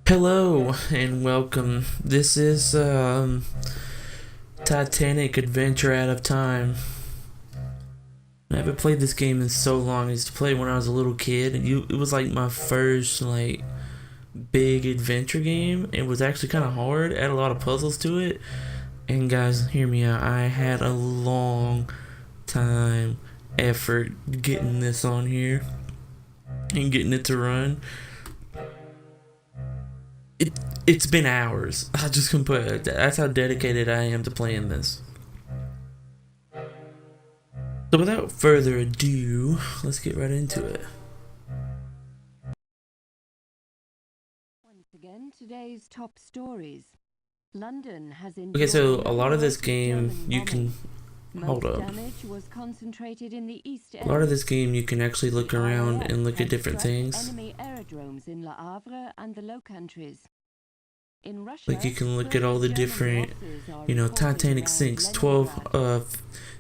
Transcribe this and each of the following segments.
Hello and welcome. This is Titanic Adventure Out of Time. I haven't played this game in so long. I used to play it when I was a little kid, and it was like my first big adventure game. It was actually kind of hard. It had a lot of puzzles to it. And guys, hear me out. I had a long time effort getting this on here and getting it to run. It's been hours. I just can put it. That's how dedicated I am to playing this. So without further ado, let's get right into it. Once again, today's top stories. London has Okay, so a endured lot another of this night of game German you can bombing. hold Most up. damage was concentrated in the East A lot of End. this game you can actually look The around RAF and look at has different struck things. enemy aerodromes in Le Havre and the Low Countries. In Russia, Like you can look at further all the German different, losses are reported Titanic around sinks, Leningrad.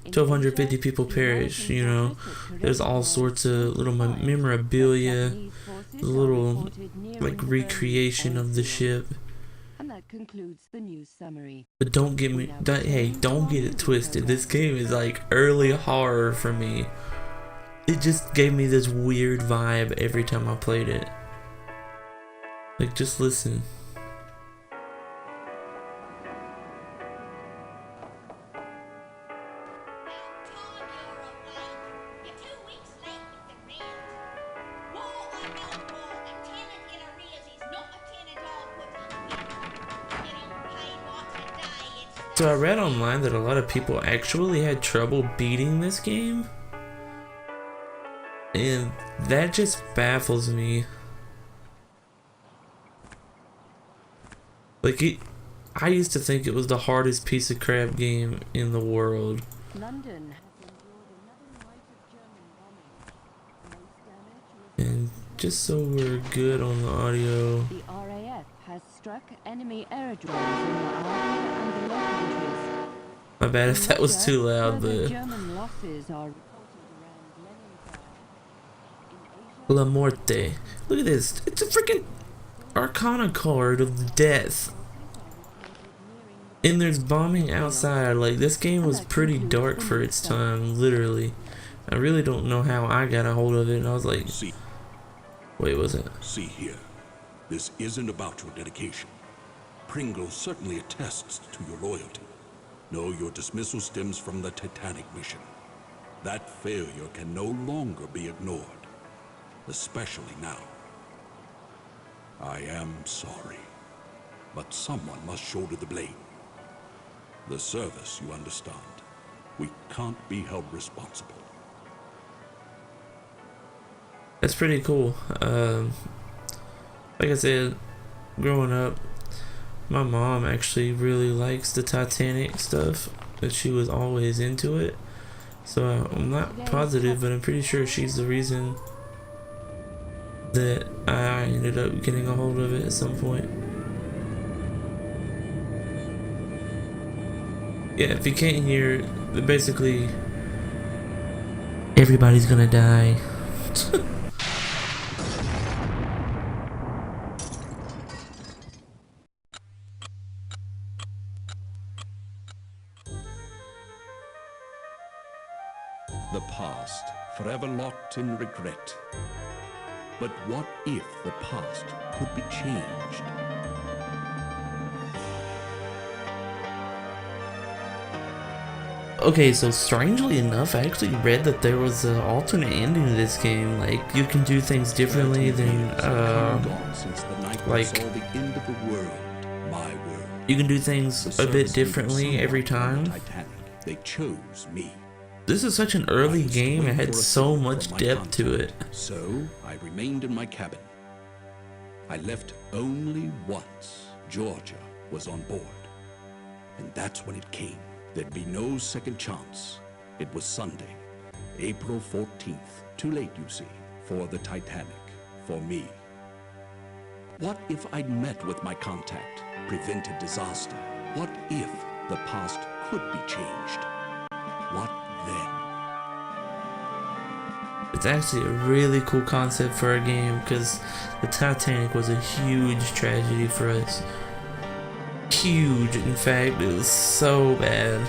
In 1,250 Asia, people the perish, American fortress at There's all Terezíko sorts of little survived, but memorabilia, Japanese forces are little reported nearing the Burmese recreation oil of the fields. ship. And that concludes the news summary. But don't get We me, now hey, return to don't our get it movie twisted. This program. game is like early horror for me. It just gave me this weird vibe every time I played it. Like, just listen. So I read online that a lot of people actually had trouble beating this game. And that just baffles me. I used to think it was the hardest piece of crap game in the world. London has endured another night of German bombing. Most damage was And just so we're good on the audio. The RAF has struck enemy aerodromes in the Havre and the Low Countries. My bad In if that was Russia, too loud, further but German losses are reported around Leningrad. In Asia, La Morte. Look at this. It's a freaking Arcana card of the death. And there's bombing outside. Like, this game was pretty dark for its time, literally. I really don't know how I got a hold of it, and I was like, wait, was it? See here, this isn't about your dedication. Pringle certainly attests to your loyalty. No, your dismissal stems from the Titanic mission. That failure can no longer be ignored, especially now. I am sorry, but someone must shoulder the blame. The service, you understand. We can't be held responsible. That's pretty cool. Like I said, growing up, my mom actually really likes the Titanic stuff, and she was always into it. So I'm not positive, but I'm pretty sure she's the reason that I ended up getting a hold of it at some point. Yeah, if you can't hear, basically everybody's gonna die. The past, forever locked in regret. But what if the past could be changed? Okay, so strangely enough, I actually read that there was an alternate ending to this game. Like, you can do things differently than, like, saw the end of the world, my world. you can do things a bit differently every time. Titanic. They chose me. This is such an early game, it had so much depth to it. So I remained in my cabin. I left only once Georgia was on board. And that's when it came. There'd be no second chance. It was Sunday, April 14th. Too late, you see, for the Titanic, for me. What if I'd met with my contact, prevented disaster? What if the past could be changed? What then? It's actually a really cool concept for a game because the Titanic was a huge tragedy for us. Huge, in fact, it was so bad.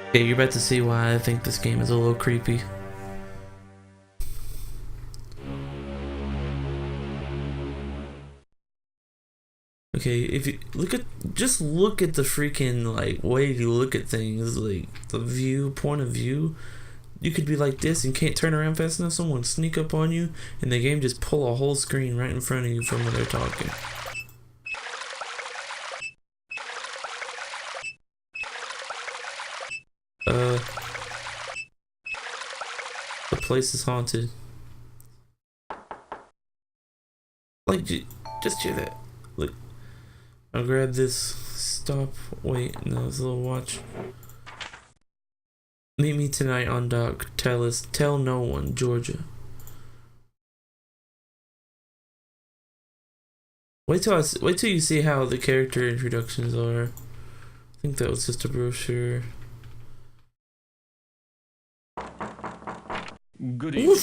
Okay, you're about to see why I think this game is a little creepy. Okay, if you just look at the freaking like way you look at things, like the point of view. You could be like this and can't turn around fast enough. Someone sneak up on you, and the game just pull a whole screen right in front of you from when they're talking. The place is haunted. Like, just hear that. Look, I'll grab this. Stop. Wait, no, it's a little watch. Meet me tonight on dock. Tell no one, Georgia. Wait till you see how the character introductions are. I think that was just a brochure. Good evening.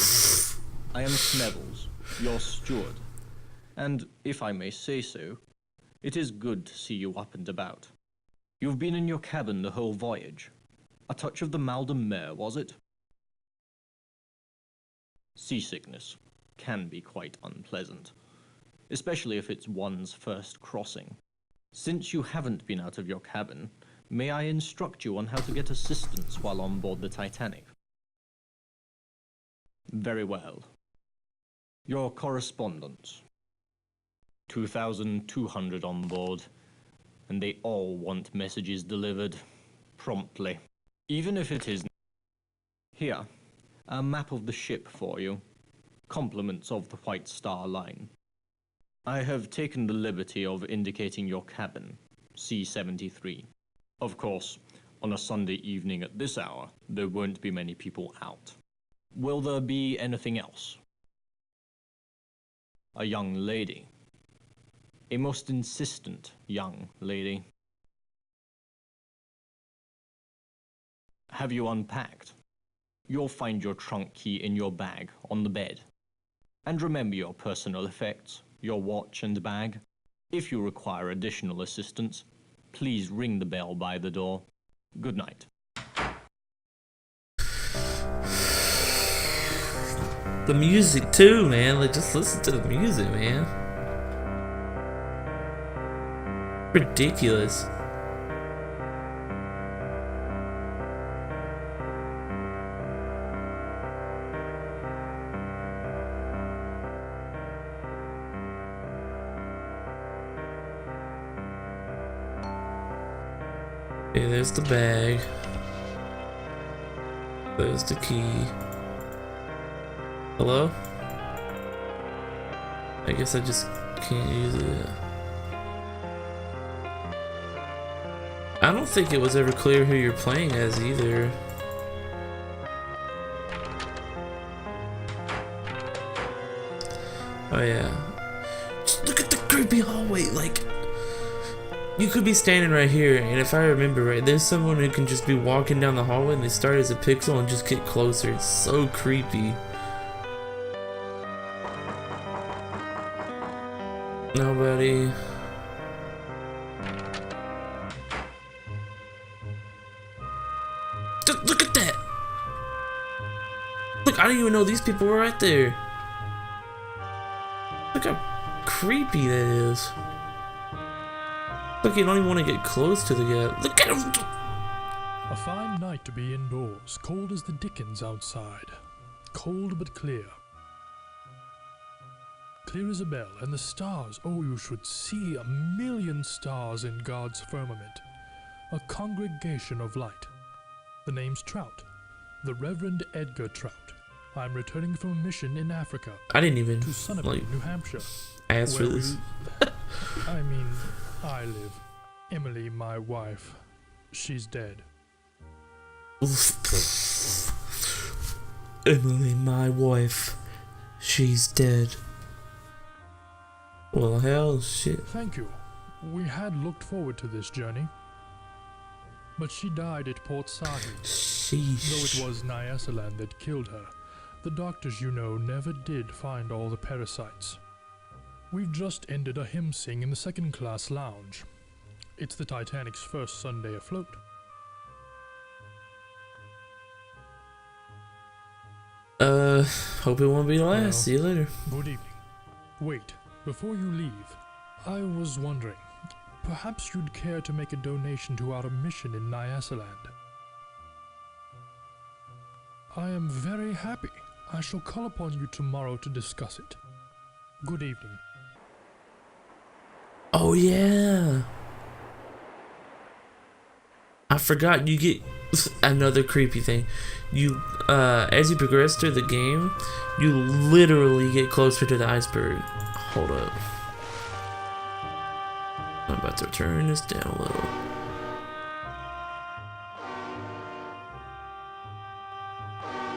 I am Snevels, your steward, and if I may say so, it is good to see you up and about. You've been in your cabin the whole voyage. A touch of the mal de mer, was it? Seasickness can be quite unpleasant, especially if it's one's first crossing. Since you haven't been out of your cabin, may I instruct you on how to get assistance while on board the Titanic? Very well. Your correspondence. 2,200 on board, and they all want messages delivered promptly. Even if it is... Here, a map of the ship for you. Compliments of the White Star Line. I have taken the liberty of indicating your cabin, C-73. Of course, on a Sunday evening at this hour, there won't be many people out. Will there be anything else? A young lady. A most insistent young lady. Have you unpacked? You'll find your trunk key in your bag on the bed. And remember your personal effects, your watch and bag. If you require additional assistance, please ring the bell by the door. Good night. The music too, man. Like, just listen to the music, man. Ridiculous. Okay, there's the bag. There's the key. Hello? I guess I just can't use it. I don't think it was ever clear who you're playing as either. Oh yeah. Just look at the creepy hallway, like you could be standing right here, and if I remember right, there's someone who can just be walking down the hallway and they start as a pixel and just get closer. It's so creepy. Nobody. Just look at that! Look, I didn't even know these people were right there. Look how creepy that is. Look, you don't even want to get close to the guy. Look at him! A fine night to be indoors, cold as the dickens outside. Cold but clear. Clear as a bell, and the stars, oh, you should see 1,000,000 stars in God's firmament. A congregation of light. The name's Trout, the Reverend Edgar Trout. I'm returning from a mission in Africa. I didn't even, to Sunapee, New Hampshire. ask for this. I live. Emily, my wife, she's dead. Emily, my wife, she's dead. Well, hell, shit. Thank you. We had looked forward to this journey. but she died at Port Sahi. Though Sheesh. it was Nyasaland that killed her, the doctors, you know, never did find all the parasites. We've just ended a hymn sing in the second-class lounge. It's the Titanic's first Sunday afloat. Hope it won't be the last. Well, See you later. Good evening. Wait, before you leave, I was wondering, perhaps you'd care to make a donation to our mission in Nyasaland. I am very happy. I shall call upon you tomorrow to discuss it. Good evening. Oh yeah. I forgot you get another creepy thing. You as you progress through the game, you literally get closer to the iceberg. Hold up. I'm about to turn this down a little.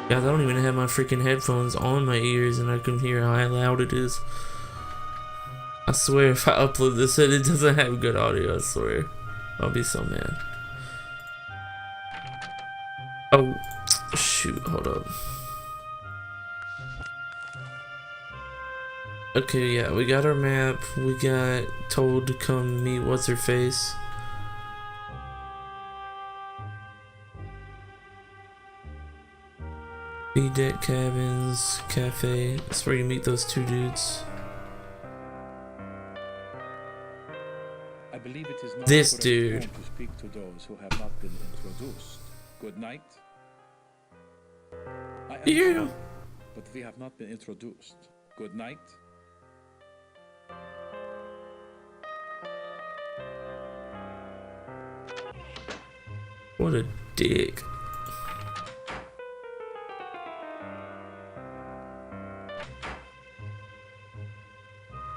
Guys, I don't even have my freaking headphones on my ears and I can hear how loud it is. I swear if I upload this and it doesn't have good audio, I swear. I'll be so mad. Oh, shoot, hold up. Okay, yeah, we got our map. We got told to come meet what's-her-face. B-deck cabins, cafe. That's where you meet those two dudes. I believe it is not This correct dude. form to speak to those who have not been introduced. Good night. I am Yeah. sorry, but we have not been introduced. Good night. What a dick.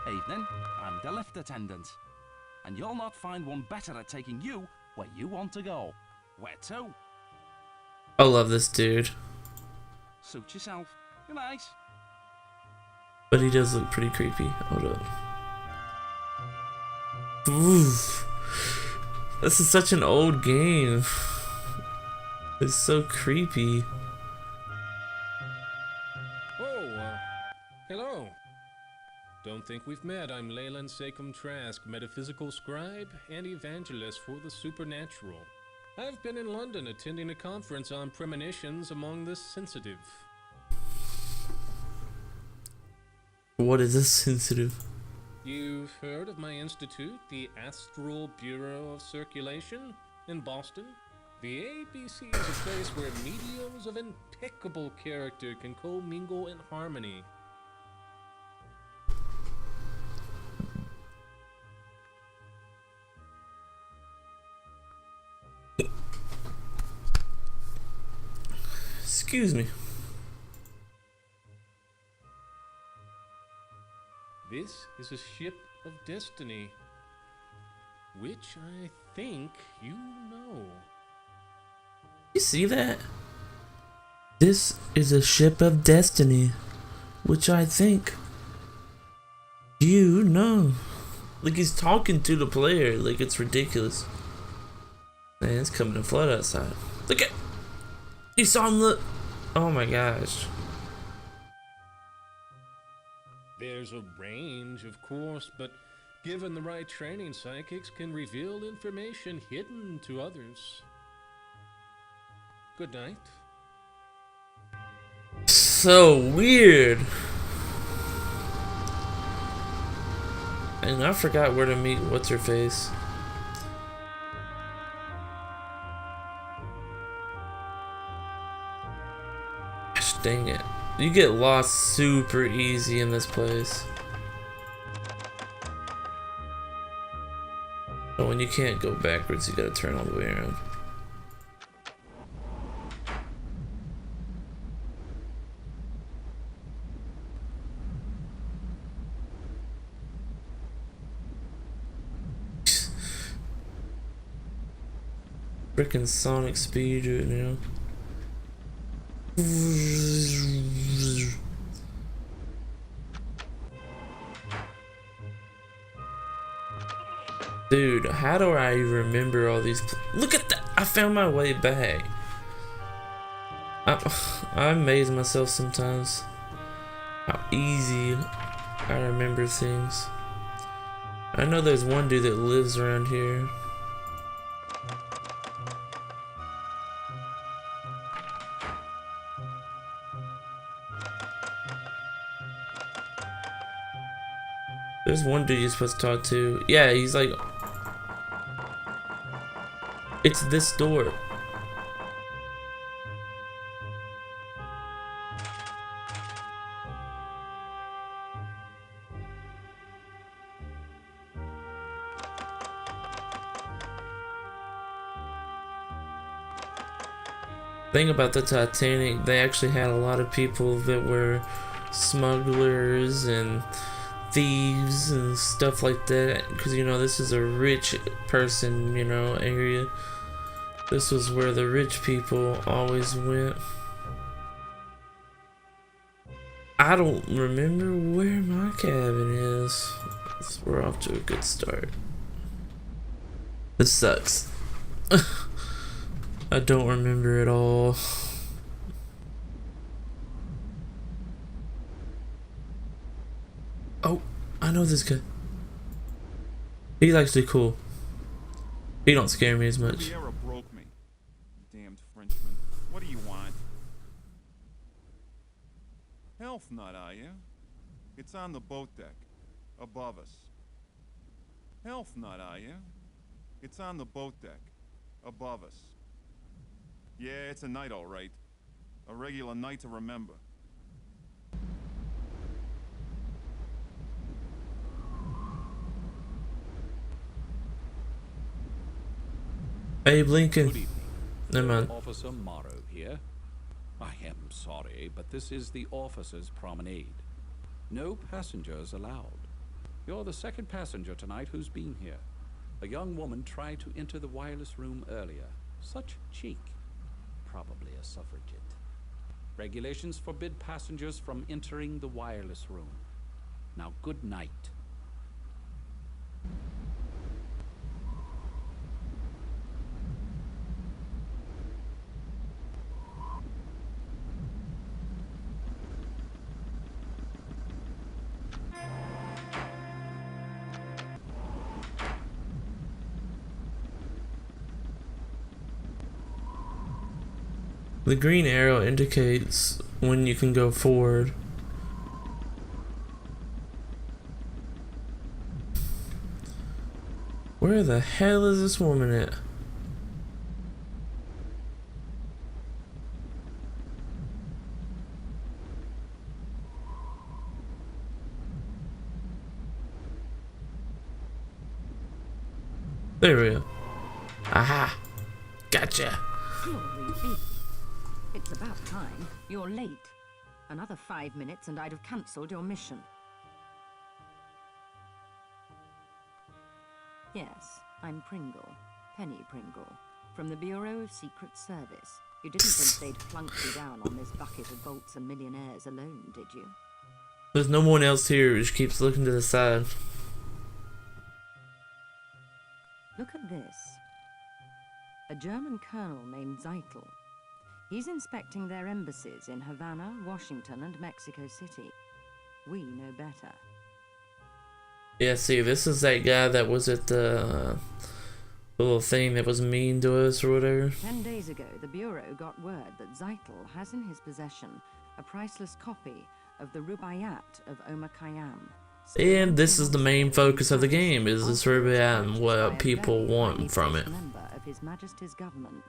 Evening, I'm the lift attendant. And you'll not find one better at taking you where you want to go. Where to? I love this dude. Suit yourself. Good night. But he does look pretty creepy. Hold up. Oof. This is such an old game. It's so creepy. Oh, hello. Don't think we've met. I'm Leyland Sekum Trask, metaphysical scribe and evangelist for the supernatural. I've been in London attending a conference on premonitions among the sensitive. What is this sensitive? You've heard of my institute, the Astral Bureau of Circulation, in Boston? The ABC is a place where mediums of impeccable character can commingle in harmony. Excuse me. This is a ship of destiny, which I think you know. You see that? This is a ship of destiny, which I think you know. Like he's talking to the player, like it's ridiculous. Man, it's coming to flood outside. Look at, you saw him look. Oh my gosh. There's a range, of course, but given the right training, psychics can reveal information hidden to others. Good night. So weird. And I forgot where to meet what's her face. Gosh dang it. You get lost super easy in this place. Oh, and you can't go backwards, you gotta turn all the way around. Frickin' Sonic speed right now. Dude, how do I remember all these? Look at that! I found my way back. I amaze myself sometimes how easy I remember things. I know there's one dude that lives around here. There's one dude you're supposed to talk to. Yeah, he's like... It's this door. Thing about the Titanic, they actually had a lot of people that were smugglers and thieves and stuff like that, because you know this is a rich person, you know, area. This was where the rich people always went. I don't remember where my cabin is. So we're off to a good start. This sucks. I don't remember at all. Oh, I know this guy. He's actually cool. He don't scare me as much. Riviera broke me. Damned Frenchman. What do you want? Health nut, are you? It's on the boat deck. Above us. Health nut, are you? It's on the boat deck. Above us. Yeah, it's a night, all right. A regular night to remember. Abe Lincoln. Good evening. Never mind. Officer Morrow here. I am sorry, but this is the officers' promenade. No passengers allowed. You're the second passenger tonight who's been here. A young woman tried to enter the wireless room earlier. Such cheek. Probably a suffragette. Regulations forbid passengers from entering the wireless room. Now, good night. The green arrow indicates when you can go forward. Where the hell is this woman at? There we go. Aha! Gotcha! It's about time. You're late. Another 5 minutes and I'd have cancelled your mission. Yes, I'm Pringle. Penny Pringle. From the Bureau of Secret Service. You didn't think they'd plunk you down on this bucket of bolts and millionaires alone, did you? There's no one else here who just keeps looking to the side. Look at this. A German colonel named Zeitel. He's inspecting their embassies in Havana, Washington, and Mexico City. We know better. Yeah, see, this is that guy that was at the little thing that was mean to us or whatever. 10 days ago, the Bureau got word that Zeitel has in his possession a priceless copy of the Rubaiyat of Omar Khayyam. And this is the main focus of the game, is this Rubaiyat and what people want from it. Member of His Majesty's government.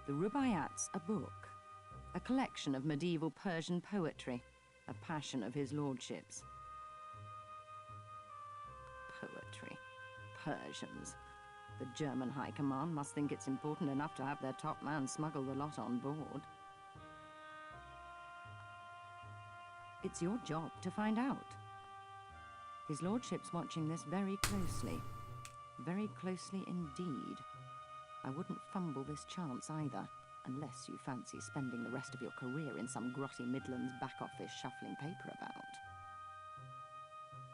The Rubaiyat's a book, a collection of medieval Persian poetry, a passion of his lordship's. Poetry. Persians. The German High Command must think it's important enough to have their top man smuggle the lot on board. It's your job to find out. His lordship's watching this very closely. Very closely indeed. I wouldn't fumble this chance either, unless you fancy spending the rest of your career in some grotty Midlands back office shuffling paper about.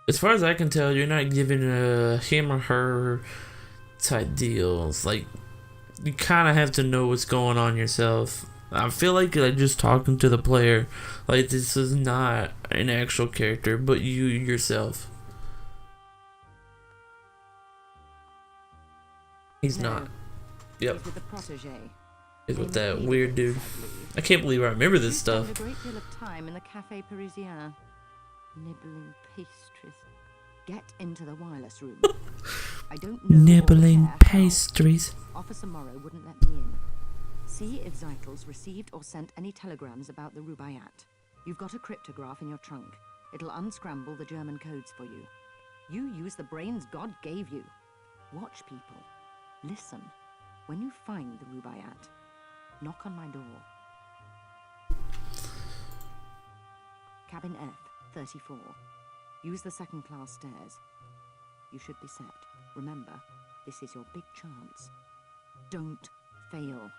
As far as I can tell, you're not given a him or her type deals. Like, you kind of have to know what's going on yourself. I feel like just talking to the player, like this is not an actual character, but you yourself. He's No, not. Yep. he's with the protege. He's with Named that Felix, weird dude. I believe. I can't believe I remember this You stuff. spend a great deal of time in the Café Parisien, nibbling pastries. Get into the wireless room. I don't know or Nibbling care how. pastries. Officer Morrow wouldn't let me in. See if Zeitels received or sent any telegrams about the Rubaiyat. You've got a cryptograph in your trunk. It'll unscramble the German codes for you. You use the brains God gave you. Watch people. Listen. When you find the Rubaiyat, knock on my door. Cabin F, 34. Use the second-class stairs. You should be set. Remember, this is your big chance. Don't fail.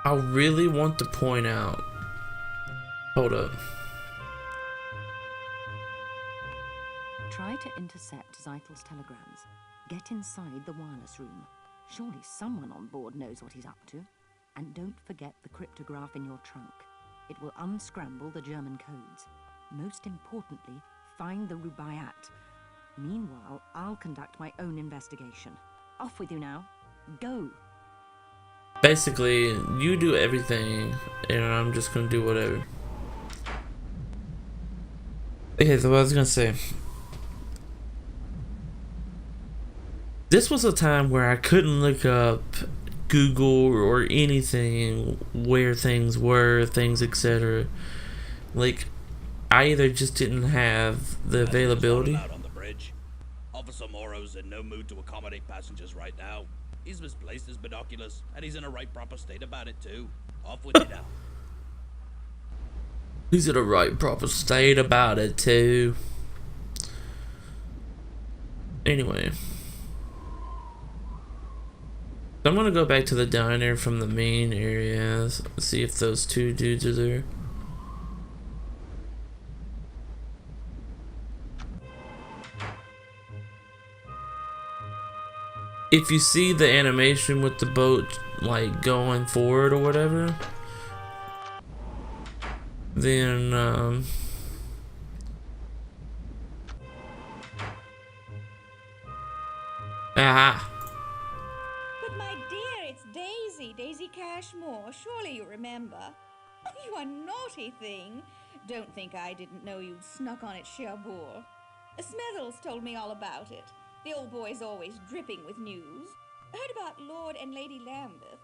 I really want to point out. Hold up. Try to intercept Zeitel's telegrams. Get inside the wireless room. Surely someone on board knows what he's up to. And don't forget the cryptograph in your trunk. It will unscramble the German codes. Most importantly, find the Rubaiyat. Meanwhile, I'll conduct my own investigation. Off with you now. Go! Basically, you do everything, and I'm just gonna do whatever. Okay, so what I was gonna say. This was a time where I couldn't look up Google or anything where things were, things, etc. Like, I either just didn't have the availability. Out on the bridge. Officer Morrow's in no mood to accommodate passengers right now. He's misplaced his binoculars, and he's in a right proper state about it too. Off with you now. He's in a right proper state about it too. Anyway. I'm gonna go back to the diner from the main areas. See if those two dudes are there. If you see the animation with the boat like going forward or whatever, then aha. But my dear, it's Daisy Cashmore. Surely you remember. You are naughty thing. Don't think I didn't know you'd snuck on at Cherbourg. Smethels told me all about it. The old boy's always dripping with news. Heard about Lord and Lady Lambeth.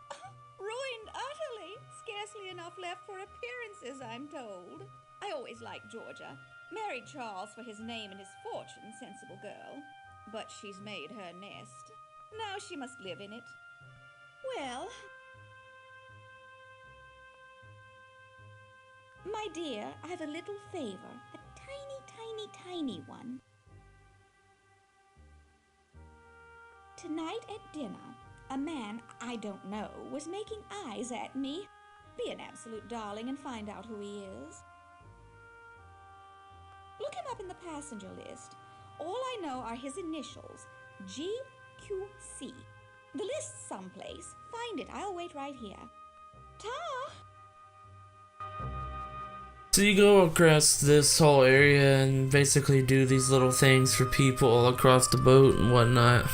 Ruined utterly. Scarcely enough left for appearances, I'm told. I always liked Georgia. Married Charles for his name and his fortune, sensible girl. But she's made her nest. Now she must live in it. Well, my dear, I have a little favor. A tiny one. Tonight at dinner, a man I don't know was making eyes at me. Be an absolute darling and find out who he is. Look him up in the passenger list. All I know are his initials, GQC. The list's someplace. Find it. I'll wait right here. Ta! So you go across this whole area and basically do these little things for people all across the boat and whatnot.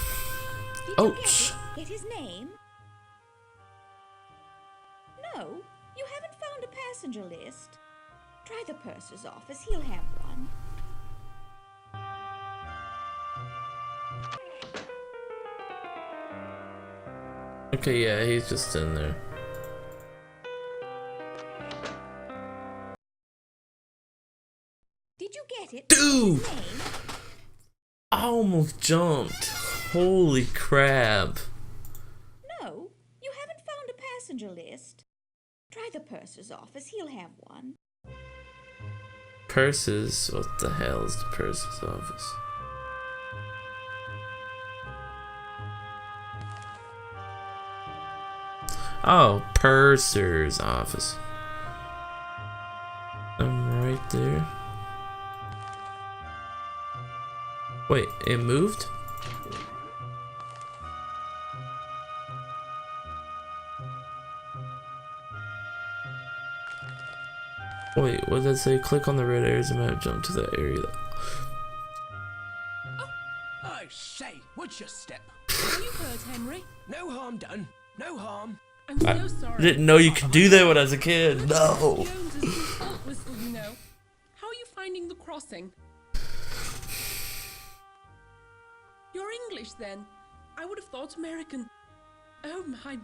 Ouch! Get his name? No, you haven't found a passenger list. Try the purser's office. He'll have one. Okay, yeah, he's just in there. Did you get it? Dude! I almost jumped. Holy crap. No, you haven't found a passenger list. Try the purser's office. He'll have one. Purses? What the hell is the purser's office? Oh, purser's office. I'm right Wait, it moved? Wait, what does that say? Click on the red areas and map, jump to that area. I say, what's your step? Are you hurt, Henry? No harm done. No harm. I'm so sorry. I didn't know you could do that when I was a kid. No. Jones is the salt whistle, you know. How are you finding the crossing? You're English, then? I would have thought American. Oh, my.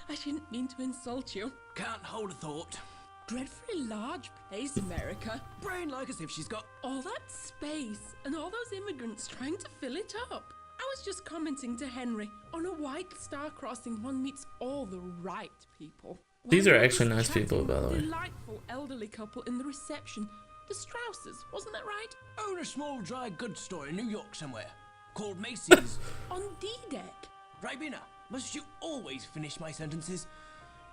I didn't mean to insult you. Can't hold a thought. Dreadfully large place, America. Brain like as if she's got... All that space and all those immigrants trying to fill it up. I was just commenting to Henry, on a white star crossing one meets all the right people. These are While I actually was nice people, chatting by the with way. a delightful elderly couple in the reception. The Strausses, wasn't that right? Own a small dry goods store in New York somewhere. Called Macy's. On D-Deck. Ribena, must you always finish my sentences?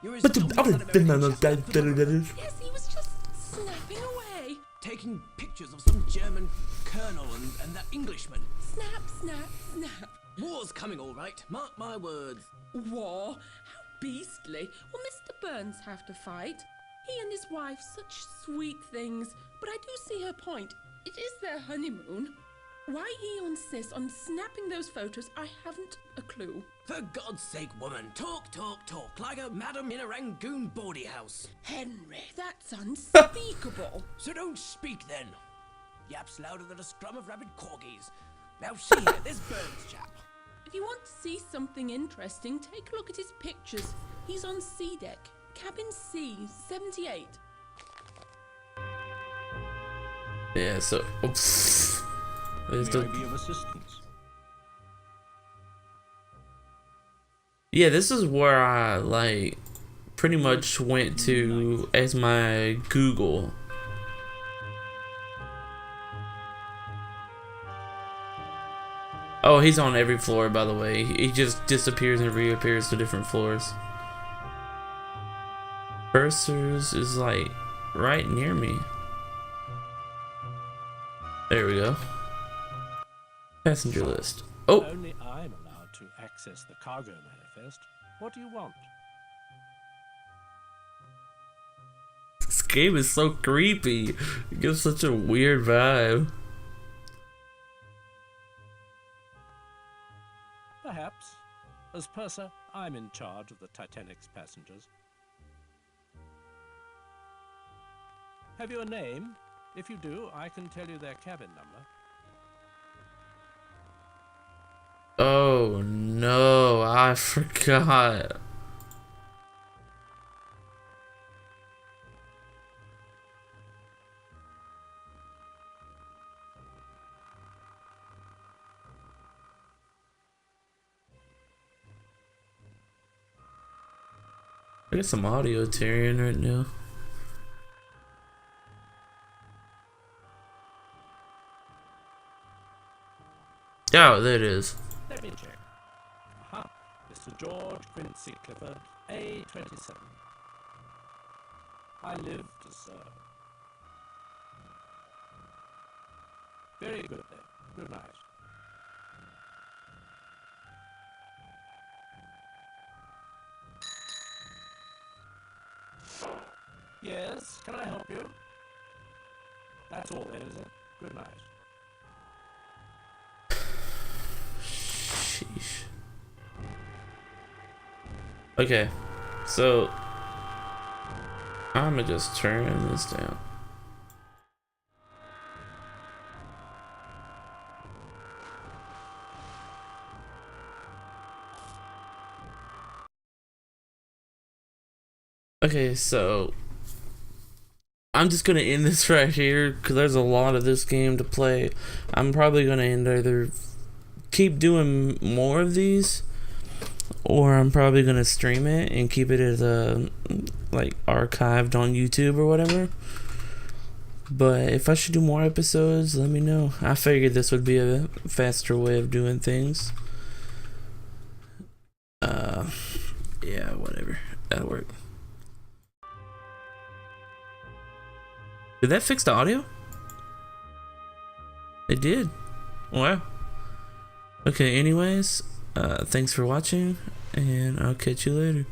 You're as But dumb as an American chestnut could ever- Yes, he was just snapping away. Taking pictures of some German colonel and that Englishman. Snap, snap, snap. War's coming, all right. Mark my words. War? How beastly. Will Mr. Burns have to fight? He and his wife, such sweet things. But I do see her point. It is their honeymoon. Why he insists on snapping those photos, I haven't a clue. For God's sake, woman, talk, like a madam in a Rangoon bawdy house. Henry, that's unspeakable. So don't speak then. Yaps louder than a scrum of rabid corgis. Now see here, this Burns chap. If you want to see something interesting, take a look at his pictures. He's on C deck, cabin C, 78. Yeah, so... Oops. There's May I the... be of assistance? Yeah, this is where I, like, pretty much went to as my Google. Oh, he's on every floor, by the way. He just disappears and reappears to different floors. Bursars is, like, right near me. There we go. Passenger list. Oh! Only I'm allowed to access the cargo manifest. What do you want? This game is so creepy. It gives such a weird vibe. Perhaps. As purser, I'm in charge of the Titanic's passengers. Have you a name? If you do, I can tell you their cabin number. Oh no, I forgot. I got some audio tearing right now. Oh, there it is. Let me check. Aha. Mr. George Quincy Clifford, A27. I live to serve. Very good then. Good night. Yes, can I help you? That's all then, is it? Good night. Sheesh. Okay, so I'ma just turn this down. Okay, so I'm just gonna end this right here because there's a lot of this game to play. I'm probably gonna end either keep doing more of these, or I'm probably gonna stream it and keep it as a like archived on YouTube or whatever. But if I should do more episodes, let me know. I figured this would be a faster way of doing things. Yeah, whatever. That'll work. Did that fix the audio? It did. Well, okay, anyways, thanks for watching, and I'll catch you later.